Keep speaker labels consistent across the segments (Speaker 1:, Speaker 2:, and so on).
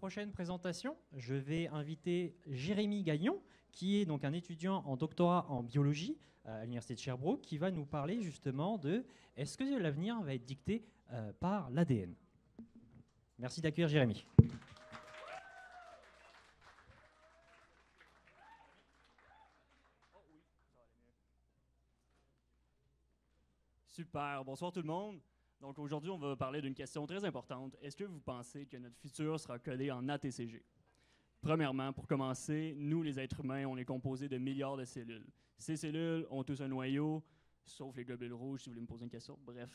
Speaker 1: prochaine présentation, je vais inviter Jérémy Gagnon, qui est donc un étudiant en doctorat en biologie à l'Université de Sherbrooke, qui va nous parler justement de est-ce que l'avenir va être dicté par l'ADN. Merci d'accueillir Jérémy.
Speaker 2: Super, bonsoir tout le monde. Donc aujourd'hui, on va parler d'une question très importante. Est-ce que vous pensez que notre futur sera codé en ATCG? Premièrement, pour commencer, nous les êtres humains, on est composés de milliards de cellules. Ces cellules ont tous un noyau, sauf les globules rouges, si vous voulez me poser une question. Bref,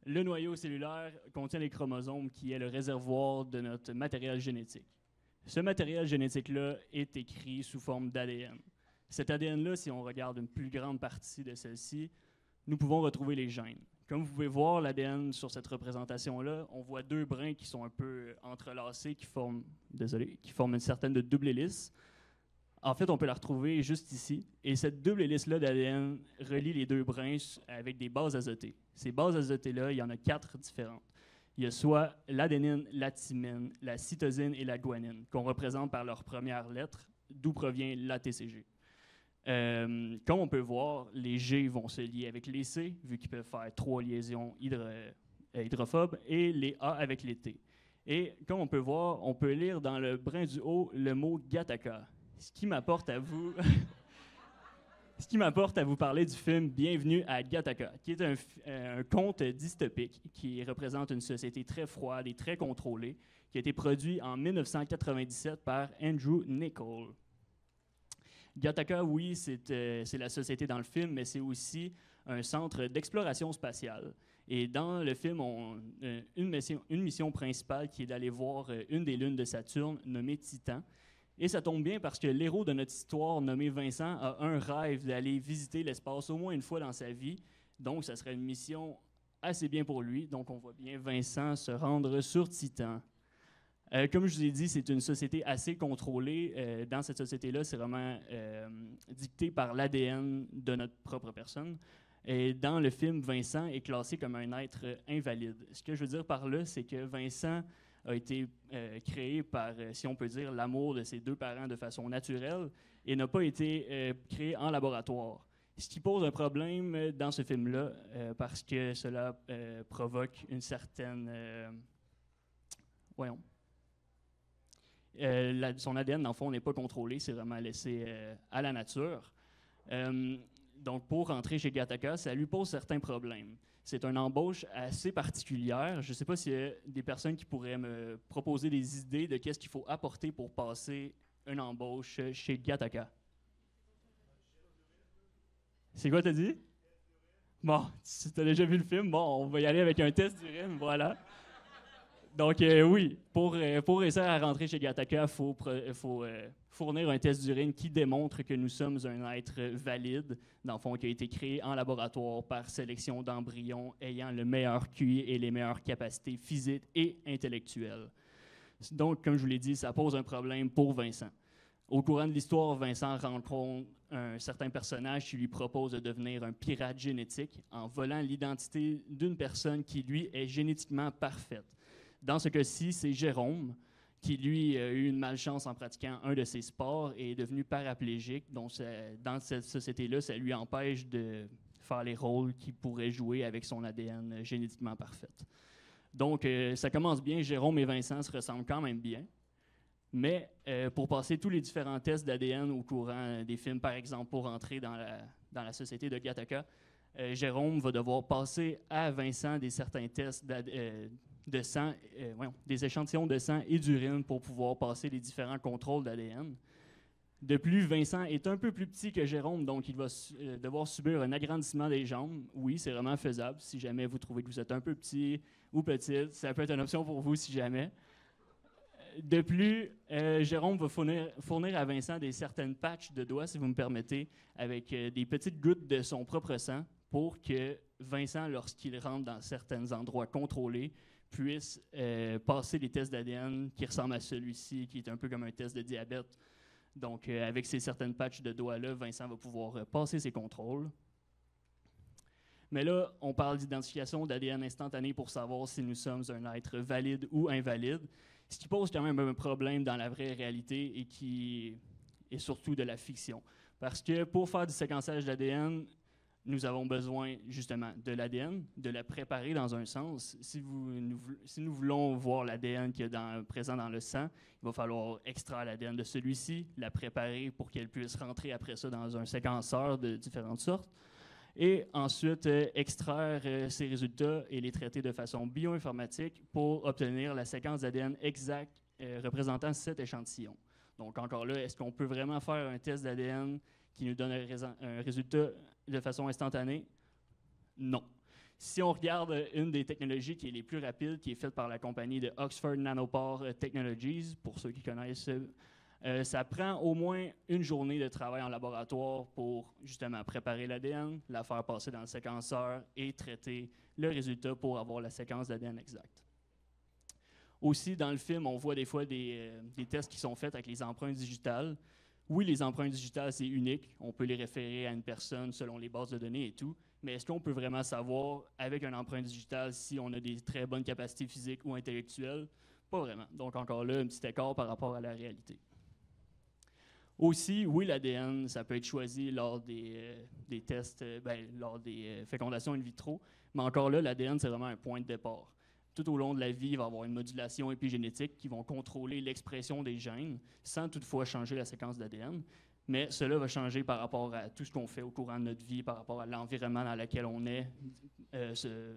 Speaker 2: le noyau cellulaire contient les chromosomes qui est le réservoir de notre matériel génétique. Ce matériel génétique-là est écrit sous forme d'ADN. Cet ADN-là, si on regarde une plus grande partie de celle-ci, nous pouvons retrouver les gènes. Comme vous pouvez voir l'ADN sur cette représentation-là, on voit deux brins qui sont un peu entrelacés, qui forment une certaine de double hélice. En fait, on peut la retrouver juste ici. Et cette double hélice-là d'ADN relie les deux brins avec des bases azotées. Ces bases azotées-là, il y en a 4 différentes. Il y a soit l'adénine, la thymine, la cytosine et la guanine, qu'on représente par leur première lettre, d'où provient l'ATCG. Comme on peut voir, les G vont se lier avec les C, vu qu'ils peuvent faire 3 liaisons hydrophobes, et les A avec les T. Et comme on peut voir, on peut lire dans le brin du haut le mot Gattaca, ce qui m'apporte à vous parler du film Bienvenue à Gattaca, qui est un conte dystopique qui représente une société très froide et très contrôlée, qui a été produit en 1997 par Andrew Niccol. Gattaca, oui, c'est la société dans le film, mais c'est aussi un centre d'exploration spatiale. Et dans le film, une mission principale qui est d'aller voir une des lunes de Saturne, nommée Titan. Et ça tombe bien parce que l'héros de notre histoire, nommé Vincent, a un rêve d'aller visiter l'espace au moins une fois dans sa vie. Donc, ça serait une mission assez bien pour lui. Donc, on voit bien Vincent se rendre sur Titan. Comme je vous ai dit, c'est une société assez contrôlée. Dans cette société-là, c'est vraiment dicté par l'ADN de notre propre personne. Et dans le film, Vincent est classé comme un être invalide. Ce que je veux dire par là, c'est que Vincent a été créé par, si on peut dire, l'amour de ses deux parents de façon naturelle et n'a pas été créé en laboratoire. Ce qui pose un problème dans ce film-là parce que cela provoque une certaine... son ADN, dans le fond, n'est pas contrôlé, c'est vraiment laissé à la nature. Donc, pour rentrer chez Gattaca, ça lui pose certains problèmes. C'est une embauche assez particulière. Je ne sais pas s'il y a des personnes qui pourraient me proposer des idées de qu'est-ce qu'il faut apporter pour passer une embauche chez Gattaca. C'est quoi, t'as dit? Bon, si t'as déjà vu le film, bon, on va y aller avec un test d'urine, voilà. Donc, oui, pour réussir à rentrer chez Gattaca, il faut fournir un test d'urine qui démontre que nous sommes un être valide, dans le fond, qui a été créé en laboratoire par sélection d'embryons ayant le meilleur QI et les meilleures capacités physiques et intellectuelles. Donc, comme je vous l'ai dit, ça pose un problème pour Vincent. Au courant de l'histoire, Vincent rencontre un certain personnage qui lui propose de devenir un pirate génétique en volant l'identité d'une personne qui, lui, est génétiquement parfaite. Dans ce cas-ci, c'est Jérôme, qui lui a eu une malchance en pratiquant un de ses sports et est devenu paraplégique. Donc, dans cette société-là, ça lui empêche de faire les rôles qu'il pourrait jouer avec son ADN génétiquement parfait. Donc, ça commence bien. Jérôme et Vincent se ressemblent quand même bien. Mais pour passer tous les différents tests d'ADN au courant des films, par exemple, pour entrer dans la société de Gattaca, Jérôme va devoir passer à Vincent certains tests de sang, des échantillons de sang et d'urine pour pouvoir passer les différents contrôles d'ADN. De plus, Vincent est un peu plus petit que Jérôme, donc il va devoir subir un agrandissement des jambes. Oui, c'est vraiment faisable. Si jamais vous trouvez que vous êtes un peu petit ou petite, ça peut être une option pour vous si jamais. De plus, Jérôme va fournir à Vincent certaines patchs de doigts, si vous me permettez, avec des petites gouttes de son propre sang pour que Vincent, lorsqu'il rentre dans certains endroits contrôlés, puisse passer les tests d'ADN qui ressemblent à celui-ci, qui est un peu comme un test de diabète. Donc, avec ces certaines patchs de doigts-là, Vincent va pouvoir passer ses contrôles. Mais là, on parle d'identification d'ADN instantané pour savoir si nous sommes un être valide ou invalide. Ce qui pose quand même un problème dans la vraie réalité et qui est surtout de la fiction. Parce que pour faire du séquençage d'ADN, nous avons besoin justement de l'ADN, de la préparer dans un sens. Si nous voulons voir l'ADN qui est présent dans le sang, il va falloir extraire l'ADN de celui-ci, la préparer pour qu'elle puisse rentrer après ça dans un séquenceur de différentes sortes, et ensuite extraire ces résultats et les traiter de façon bioinformatique pour obtenir la séquence d'ADN exacte représentant cet échantillon. Donc encore là, est-ce qu'on peut vraiment faire un test d'ADN qui nous donne un résultat de façon instantanée? Non. Si on regarde une des technologies qui est les plus rapides, qui est faite par la compagnie de Oxford Nanopore Technologies, pour ceux qui connaissent, ça prend au moins une journée de travail en laboratoire pour justement préparer l'ADN, la faire passer dans le séquenceur et traiter le résultat pour avoir la séquence d'ADN exacte. Aussi, dans le film, on voit des fois des tests qui sont faits avec les empreintes digitales. Oui, les empreintes digitales, c'est unique. On peut les référer à une personne selon les bases de données et tout. Mais est-ce qu'on peut vraiment savoir, avec une empreinte digitale, si on a des très bonnes capacités physiques ou intellectuelles? Pas vraiment. Donc, encore là, un petit écart par rapport à la réalité. Aussi, oui, l'ADN, ça peut être choisi lors des tests, lors des fécondations in vitro. Mais encore là, l'ADN, c'est vraiment un point de départ. Tout au long de la vie, il va y avoir une modulation épigénétique qui va contrôler l'expression des gènes sans toutefois changer la séquence d'ADN. Mais cela va changer par rapport à tout ce qu'on fait au courant de notre vie, par rapport à l'environnement dans lequel on est,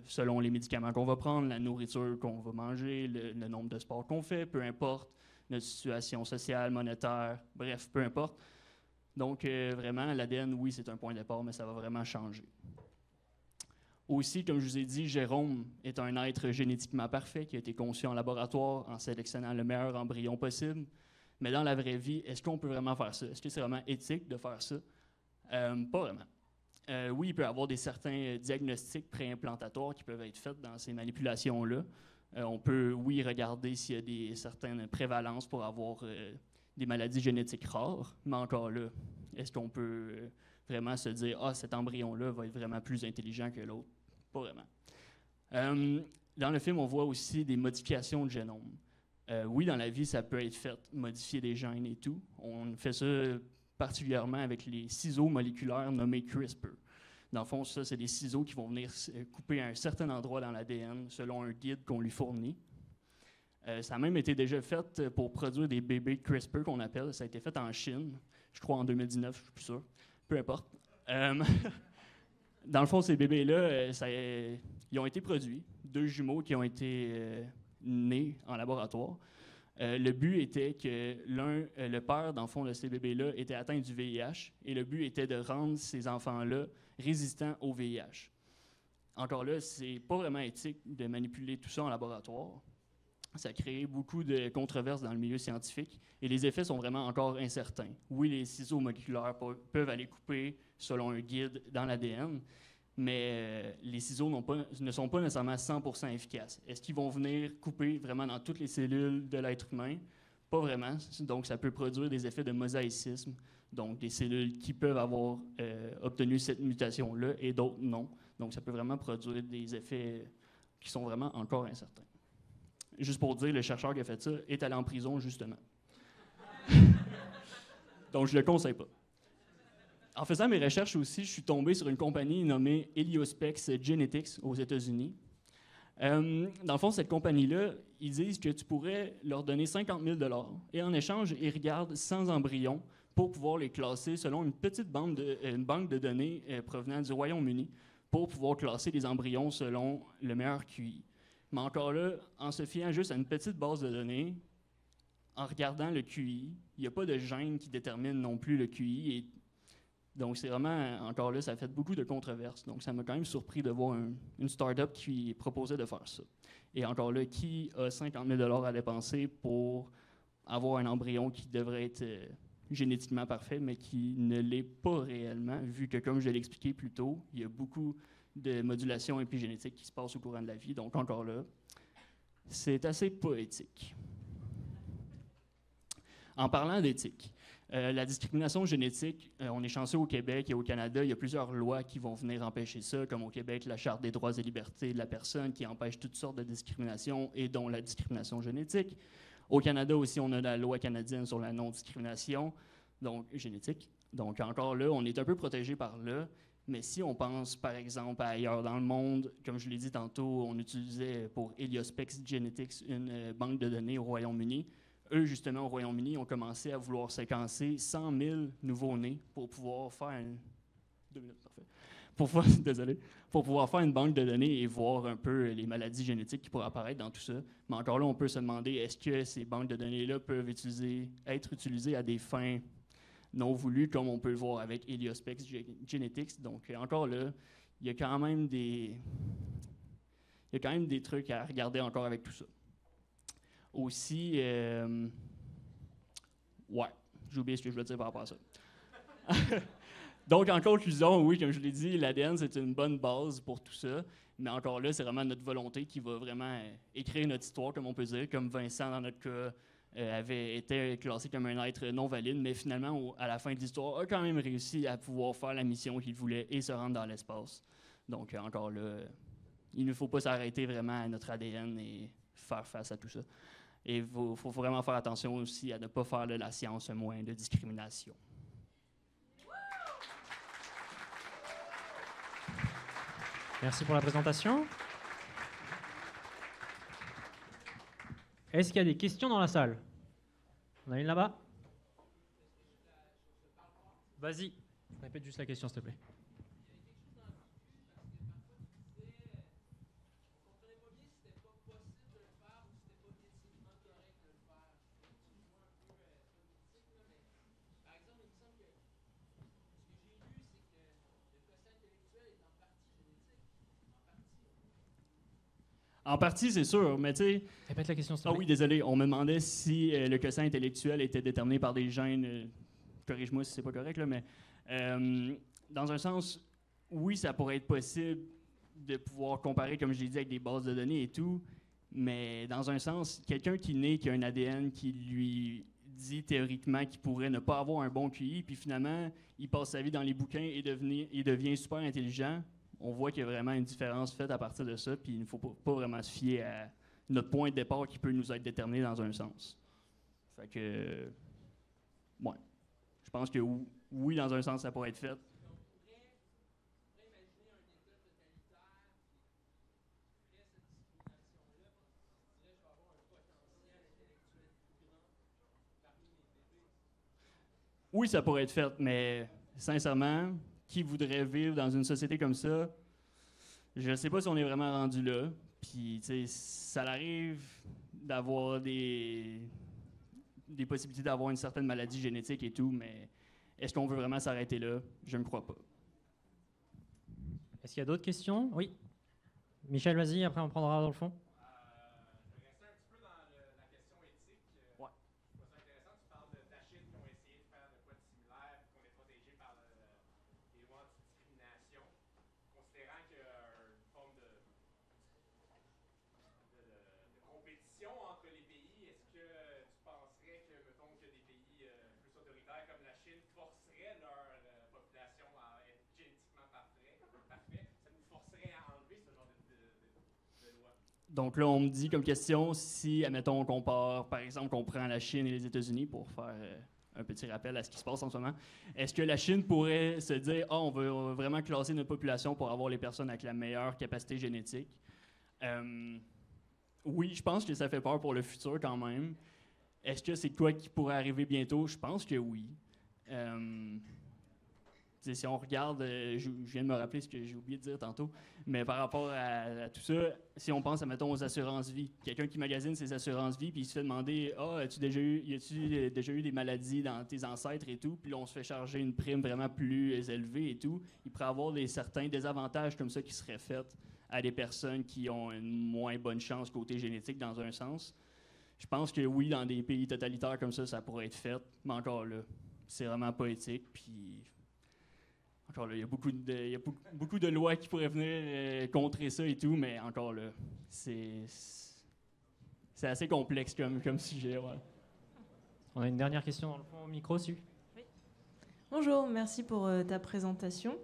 Speaker 2: selon les médicaments qu'on va prendre, la nourriture qu'on va manger, le nombre de sports qu'on fait, peu importe, notre situation sociale, monétaire, bref, peu importe. Donc, vraiment, l'ADN, oui, c'est un point de départ, mais ça va vraiment changer. Aussi, comme je vous ai dit, Jérôme est un être génétiquement parfait qui a été conçu en laboratoire en sélectionnant le meilleur embryon possible. Mais dans la vraie vie, est-ce qu'on peut vraiment faire ça? Est-ce que c'est vraiment éthique de faire ça? Pas vraiment. Oui, il peut y avoir certains diagnostics préimplantatoires qui peuvent être faits dans ces manipulations-là. On peut, oui, regarder s'il y a certaines prévalences pour avoir des maladies génétiques rares, mais encore là, est-ce qu'on peut vraiment se dire « Ah, cet embryon-là va être vraiment plus intelligent que l'autre ». Pas vraiment. Dans le film, on voit aussi des modifications de génome. Oui, dans la vie, ça peut être fait, modifier des gènes et tout. On fait ça particulièrement avec les ciseaux moléculaires nommés CRISPR. Dans le fond, ça, c'est des ciseaux qui vont venir couper à un certain endroit dans l'ADN selon un guide qu'on lui fournit. Ça a même été déjà fait pour produire des bébés CRISPR qu'on appelle. Ça a été fait en Chine, je crois en 2019, je suis plus sûr. Peu importe. Dans le fond, ces bébés-là, ils ont été produits. 2 jumeaux qui ont été nés en laboratoire. Le but était que le père, dans le fond, de ces bébés-là était atteint du VIH et le but était de rendre ces enfants-là résistants au VIH. Encore là, c'est pas vraiment éthique de manipuler tout ça en laboratoire. Ça a créé beaucoup de controverses dans le milieu scientifique et les effets sont vraiment encore incertains. Oui, les ciseaux moléculaires peuvent aller couper selon un guide dans l'ADN, mais les ciseaux ne sont pas nécessairement 100% efficaces. Est-ce qu'ils vont venir couper vraiment dans toutes les cellules de l'être humain? Pas vraiment. Donc, ça peut produire des effets de mosaïcisme, donc des cellules qui peuvent avoir obtenu cette mutation-là et d'autres non. Donc, ça peut vraiment produire des effets qui sont vraiment encore incertains. Juste pour dire, le chercheur qui a fait ça est allé en prison, justement. Donc, je ne le conseille pas. En faisant mes recherches aussi, je suis tombé sur une compagnie nommée Heliospex Genetics aux États-Unis. Dans le fond, cette compagnie-là, ils disent que tu pourrais leur donner 50 000 $ et en échange, ils regardent 100 embryons pour pouvoir les classer selon une petite banque de données provenant du Royaume-Uni pour pouvoir classer les embryons selon le meilleur QI. Mais encore là, en se fiant juste à une petite base de données, en regardant le QI, il n'y a pas de gène qui détermine non plus le QI. Et donc, c'est vraiment, encore là, ça a fait beaucoup de controverses. Donc, ça m'a quand même surpris de voir une start-up qui proposait de faire ça. Et encore là, qui a 50 000 $ à dépenser pour avoir un embryon qui devrait être génétiquement parfait, mais qui ne l'est pas réellement, vu que, comme je l'ai expliqué plus tôt, il y a beaucoup de modulation épigénétique qui se passe au courant de la vie. Donc, encore là, c'est assez poétique. En parlant d'éthique, la discrimination génétique, on est chanceux au Québec et au Canada, il y a plusieurs lois qui vont venir empêcher ça, comme au Québec, la Charte des droits et libertés de la personne qui empêche toutes sortes de discriminations et dont la discrimination génétique. Au Canada aussi, on a la loi canadienne sur la non-discrimination, donc génétique. Donc encore là, on est un peu protégé par là. Mais si on pense, par exemple, à ailleurs dans le monde, comme je l'ai dit tantôt, on utilisait pour Heliospex Genetics une banque de données au Royaume-Uni. Eux, justement, au Royaume-Uni, ont commencé à vouloir séquencer 100 000 nouveaux-nés pour pouvoir faire une... 2 minutes, parfait. Désolé. Pour pouvoir faire une banque de données et voir un peu les maladies génétiques qui pourraient apparaître dans tout ça. Mais encore là, on peut se demander, est-ce que ces banques de données-là peuvent être utilisées à des fins non voulues, comme on peut le voir avec Heliospex Genetics. Donc, encore là, il y a quand même des trucs à regarder encore avec tout ça. Aussi, ouais, j'ai oublié ce que je voulais dire par rapport à ça. Donc, en conclusion, oui, comme je l'ai dit, l'ADN, c'est une bonne base pour tout ça. Mais encore là, c'est vraiment notre volonté qui va vraiment écrire notre histoire, comme on peut dire, comme Vincent, dans notre cas, avait été classé comme un être non valide, mais finalement, à la fin de l'histoire, a quand même réussi à pouvoir faire la mission qu'il voulait et se rendre dans l'espace. Donc, encore là, il ne faut pas s'arrêter vraiment à notre ADN et faire face à tout ça. Et il faut vraiment faire attention aussi à ne pas faire de la science un moyen de discrimination.
Speaker 1: Merci pour la présentation. Est-ce qu'il y a des questions dans la salle? On a une là-bas? Vas-y, répète juste la question, s'il te plaît.
Speaker 2: En partie, c'est sûr, mais tu sais...
Speaker 1: Répète la question, s'il te plaît.
Speaker 2: Ah oui, désolé, on me demandait si le quotient intellectuel était déterminé par des gènes. Corrige-moi si c'est pas correct, là, mais dans un sens, oui, ça pourrait être possible de pouvoir comparer, comme je l'ai dit, avec des bases de données et tout, mais dans un sens, quelqu'un qui naît, qui a un ADN qui lui dit théoriquement qu'il pourrait ne pas avoir un bon QI, puis finalement, il passe sa vie dans les bouquins et devient super intelligent, on voit qu'il y a vraiment une différence faite à partir de ça, puis il ne faut pas vraiment se fier à notre point de départ qui peut nous être déterminé dans un sens. Fait que, ouais, je pense que oui, dans un sens, ça pourrait être fait. Oui, ça pourrait être fait, mais sincèrement, qui voudrait vivre dans une société comme ça? Je ne sais pas si on est vraiment rendu là. Puis, tu sais, ça arrive d'avoir des possibilités d'avoir une certaine maladie génétique et tout, mais est-ce qu'on veut vraiment s'arrêter là? Je ne crois pas.
Speaker 1: Est-ce qu'il y a d'autres questions? Oui. Michel, vas-y, après on prendra dans le fond.
Speaker 2: Donc là, on me dit comme question, si, admettons, on compare, par exemple, qu'on prend la Chine et les États-Unis pour faire un petit rappel à ce qui se passe en ce moment, est-ce que la Chine pourrait se dire, on veut vraiment classer notre population pour avoir les personnes avec la meilleure capacité génétique? Oui, je pense que ça fait peur pour le futur quand même. Est-ce que c'est quoi qui pourrait arriver bientôt? Je pense que oui. Si on regarde, je viens de me rappeler ce que j'ai oublié de dire tantôt, mais par rapport à tout ça, si on pense, mettons, aux assurances-vie, quelqu'un qui magasine ses assurances-vie, puis il se fait demander « as-tu déjà eu des maladies dans tes ancêtres et tout? » Puis là, on se fait charger une prime vraiment plus élevée et tout. Il pourrait y avoir certains désavantages comme ça qui seraient faits à des personnes qui ont une moins bonne chance côté génétique dans un sens. Je pense que oui, dans des pays totalitaires comme ça pourrait être fait, mais encore là, c'est vraiment pas éthique, puis... Encore là, il y a beaucoup de lois qui pourraient venir contrer ça et tout, mais encore là, c'est assez complexe comme sujet. Ouais.
Speaker 1: On a une dernière question dans le fond au micro, Su.
Speaker 3: Oui. Bonjour, merci pour ta présentation.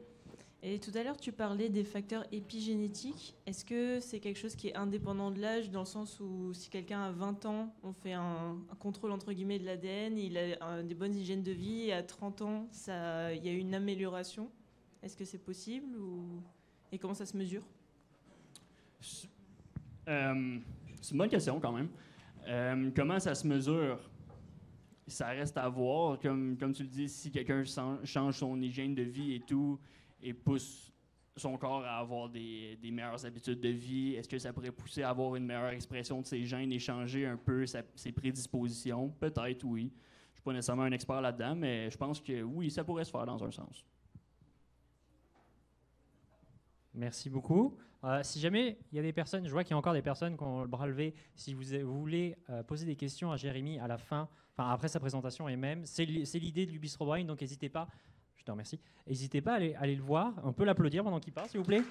Speaker 3: Et tout à l'heure, tu parlais des facteurs épigénétiques. Est-ce que c'est quelque chose qui est indépendant de l'âge, dans le sens où si quelqu'un a 20 ans, on fait un contrôle entre guillemets de l'ADN, il a des bonnes hygiènes de vie, et à 30 ans, il y a eu une amélioration? Est-ce que c'est possible et comment ça se mesure?
Speaker 2: C'est une bonne question quand même. Comment ça se mesure? Ça reste à voir. Comme tu le dis, si quelqu'un change son hygiène de vie et tout, et pousse son corps à avoir des meilleures habitudes de vie, est-ce que ça pourrait pousser à avoir une meilleure expression de ses gènes et changer un peu ses prédispositions? Peut-être, oui. Je ne suis pas nécessairement un expert là-dedans, mais je pense que oui, ça pourrait se faire dans un sens.
Speaker 1: Merci beaucoup. Si jamais il y a des personnes, je vois qu'il y a encore des personnes qui ont le bras levé, si vous voulez poser des questions à Jérémy à la fin, enfin après sa présentation et même, c'est l'idée du Bistro Brain, donc n'hésitez pas, je te remercie, n'hésitez pas à aller le voir, on peut l'applaudir pendant qu'il parle s'il vous plaît.